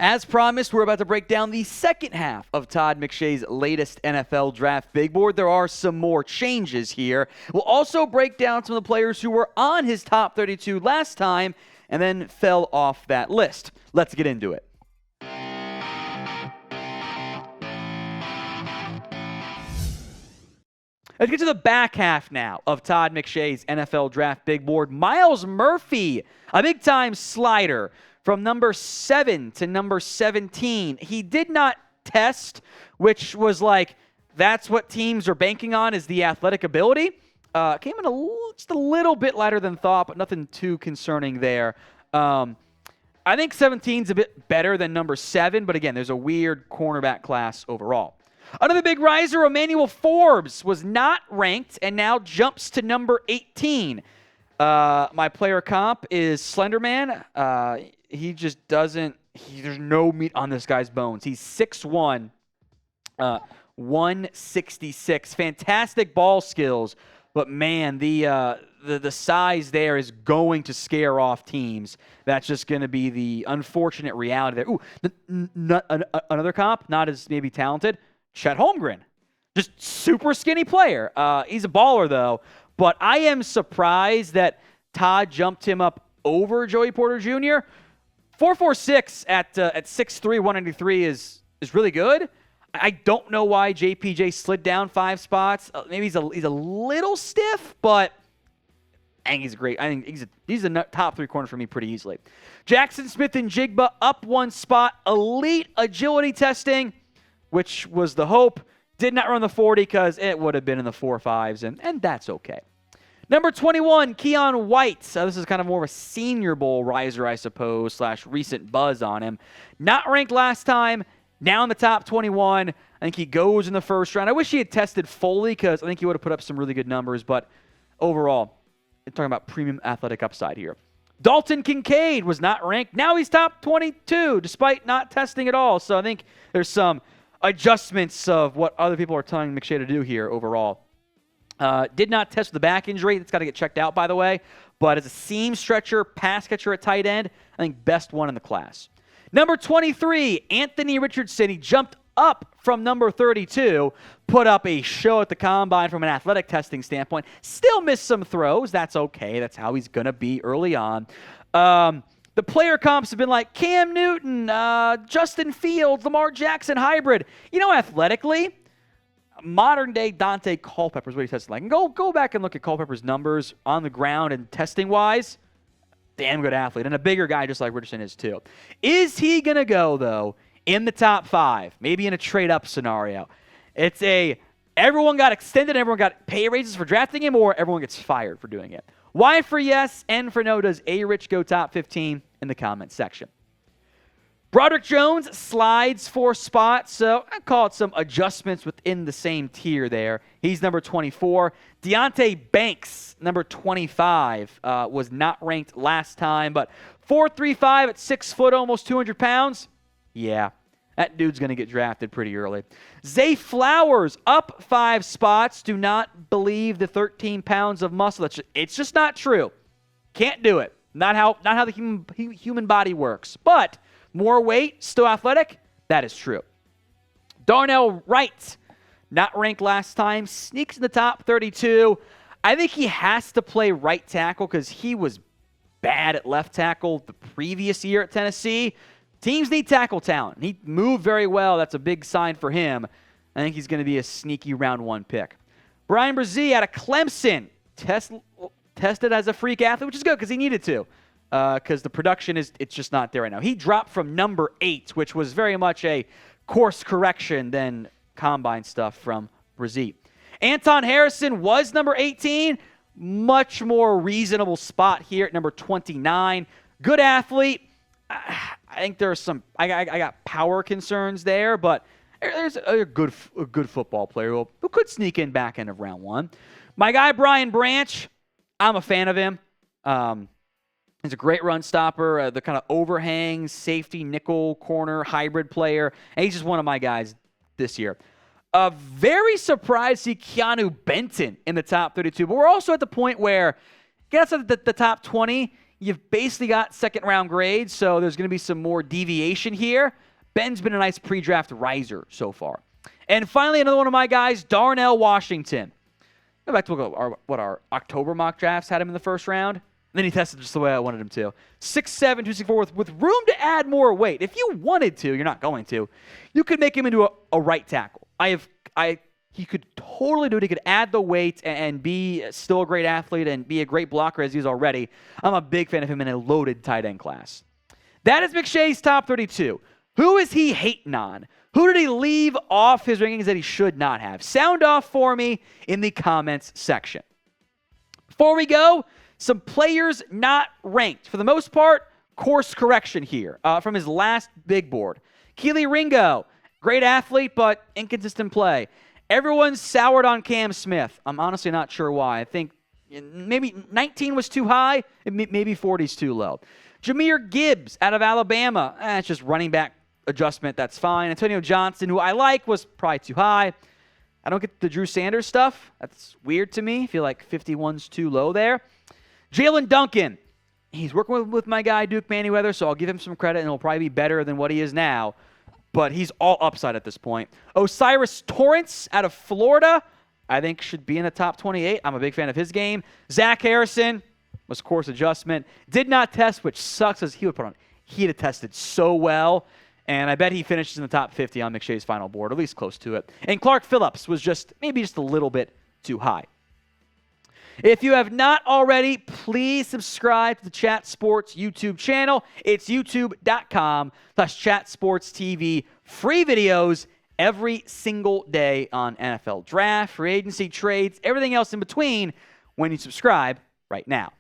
As promised, we're about to break down the second half of Todd McShay's latest NFL draft big board. There are some more changes here. We'll also break down some of the players who were on his top 32 last time and then fell off that list. Let's get into it. Let's get to the back half now of Todd McShay's NFL draft big board. Myles Murphy, a big-time slider from number 7 to number 17. He did not test, which was like, that's what teams are banking on, is the athletic ability. Came in just a little bit lighter than thought, but nothing too concerning there. I think 17's a bit better than number 7, but again, there's a weird cornerback class overall. Another big riser, Emmanuel Forbes, was not ranked and now jumps to number 18. My player comp is Slenderman. He just doesn't, there's no meat on this guy's bones. He's 6'1", 166. Fantastic ball skills, but man, the size there is going to scare off teams. That's just going to be the unfortunate reality there. Ooh, another comp, not as maybe talented, Chet Holmgren. Just super skinny player. He's a baller, though. But I am surprised that Todd jumped him up over Joey Porter Jr. 4.46 at 6'3", 193 is really good. I don't know why JPJ slid down 5 spots. Maybe he's a little stiff, but I think he's great. I think he's a top 3 corner for me pretty easily. Jaxon Smith-Njigba up 1 spot. Elite agility testing, which was the hope. Did not run the 40 because it would have been in the 4.5s, and that's okay. Number 21, Keion Wright. So this is kind of more of a Senior Bowl riser, I suppose, / recent buzz on him. Not ranked last time, now in the top 21. I think he goes in the first round. I wish he had tested fully because I think he would have put up some really good numbers, but overall, I'm talking about premium athletic upside here. Dalton Kincaid was not ranked. Now he's top 22 despite not testing at all. So I think there's some adjustments of what other people are telling McShay to do here overall. Did not test with the back injury. That's got to get checked out, by the way. But as a seam stretcher, pass catcher at tight end, I think best one in the class. Number 23, Anthony Richardson. He jumped up from number 32, put up a show at the combine from an athletic testing standpoint. Still missed some throws. That's okay. That's how he's going to be early on. The player comps have been like Cam Newton, Justin Fields, Lamar Jackson hybrid. You know, athletically, modern-day Daunte Culpepper is what he tested like. And go back and look at Culpepper's numbers on the ground and testing-wise. Damn good athlete. And a bigger guy just like Richardson is too. Is he going to go, though, in the top 5? Maybe in a trade-up scenario. It's everyone got extended, everyone got pay raises for drafting him, or everyone gets fired for doing it. Y for yes, N for no. Does A-Rich go top 15 in the comment section? Broderick Jones slides 4 spots, so I call it some adjustments within the same tier there. He's number 24. Deonte Banks, number 25, was not ranked last time, but 4.35 at 6 foot, almost 200 pounds. Yeah, that dude's going to get drafted pretty early. Zay Flowers up 5 spots. Do not believe the 13 pounds of muscle. It's just not true. Can't do it. Not how the human body works. But more weight, still athletic, that is true. Darnell Wright, not ranked last time, sneaks in the top 32. I think he has to play right tackle because he was bad at left tackle the previous year at Tennessee. Teams need tackle talent. He moved very well. That's a big sign for him. I think he's going to be a sneaky round 1 pick. Bryan Bresee out of Clemson, tested as a freak athlete, which is good because he needed to. Because the production it's just not there right now. He dropped from number 8, which was very much a course correction than combine stuff from Bresee. Anton Harrison was number 18. Much more reasonable spot here at number 29. Good athlete. I think there are some. I got power concerns there, but there's a good football player who could sneak in back end of round 1. My guy Brian Branch, I'm a fan of him. He's a great run stopper, the kind of overhang, safety, nickel, corner, hybrid player. And he's just one of my guys this year. Very surprised to see Keeanu Benton in the top 32. But we're also at the point where, get outside the top 20, you've basically got second-round grades, so there's going to be some more deviation here. Ben's been a nice pre-draft riser so far. And finally, another one of my guys, Darnell Washington. Go back to what our October mock drafts had him in the first round. And then he tested just the way I wanted him to. 6'7", 264 with room to add more weight. If you wanted to, you're not going to, you could make him into a right tackle. He could totally do it. He could add the weight and be still a great athlete and be a great blocker as he is already. I'm a big fan of him in a loaded tight end class. That is McShay's top 32. Who is he hating on? Who did he leave off his rankings that he should not have? Sound off for me in the comments section. Before we go, some players not ranked. For the most part, course correction here from his last big board. Keely Ringo, great athlete, but inconsistent play. Everyone's soured on Cam Smith. I'm honestly not sure why. I think maybe 19 was too high, maybe 40 is too low. Jahmyr Gibbs out of Alabama. It's just running back adjustment. That's fine. Antonio Johnson, who I like, was probably too high. I don't get the Drew Sanders stuff. That's weird to me. I feel like 51's too low there. Jalen Duncan. He's working with my guy, Duke Manyweather, so I'll give him some credit, and he'll probably be better than what he is now. But he's all upside at this point. Osiris Torrance out of Florida, I think should be in the top 28. I'm a big fan of his game. Zach Harrison was course adjustment. Did not test, which sucks as he'd have tested so well. And I bet he finishes in the top 50 on McShay's final board, at least close to it. And Clark Phillips was maybe just a little bit too high. If you have not already, please subscribe to the Chat Sports YouTube channel. It's youtube.com/chatsportstv. Free videos every single day on NFL draft, free agency, trades, everything else in between when you subscribe right now.